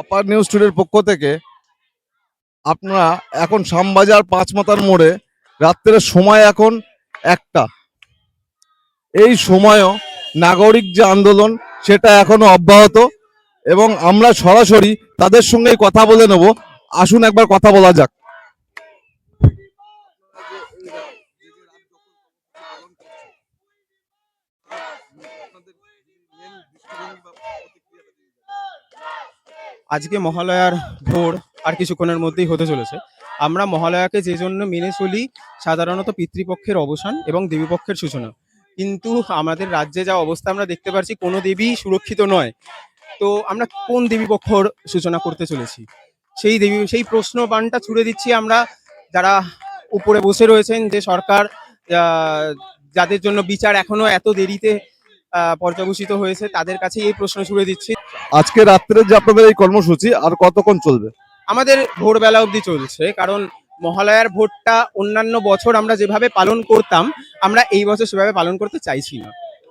আপার news টুডের পক্ষ থেকে আপনারা এখন শ্যামবাজার পাঁচমাথার মোড়ে রাত্রের সময় এখন 1টা। এই সময়ও নাগরিক যে আন্দোলন সেটা এখনো অব্যাহত এবং আমরা সরাসরি তাদের সঙ্গেই কথা বলে নেব। আসুন একবার কথা বলা যাক। আজকে মহালয়ার ভোর আর কিছুক্ষণের মধ্যেই হতে চলেছে। আমরা মহালয়াকে যে জন্য মেনে চলি সাধারণত পিতৃপক্ষের অবসান এবং দেবীপক্ষের সূচনা। কিন্তু আমাদের রাজ্যে যা অবস্থা আমরা দেখতে পাচ্ছি কোনো দেবী সুরক্ষিত নয়। তো আমরা কোন দেবীপক্ষর সূচনা করতে চলেছি? সেই প্রশ্ন বাণটা ছুড়ে দিচ্ছি আমরা যারা উপরে বসে রয়েছেন, যে সরকার যাদের জন্য বিচার এখনো এত দেরিতে পর্যবসিত হয়েছে, তাদের কাছেই এই প্রশ্ন ছুড়ে দিচ্ছি। আজকে রাত্রে যে আপনাদের এই কর্মসূচি আর কতক্ষণ চলবে? আমাদের ভোরবেলা অবধি চলছে, কারণ মহালয়ার ভোরটা অন্যান্য বছর আমরা যেভাবে পালন করতাম আমরা এই বছর সেভাবে পালন করতে চাইছি না।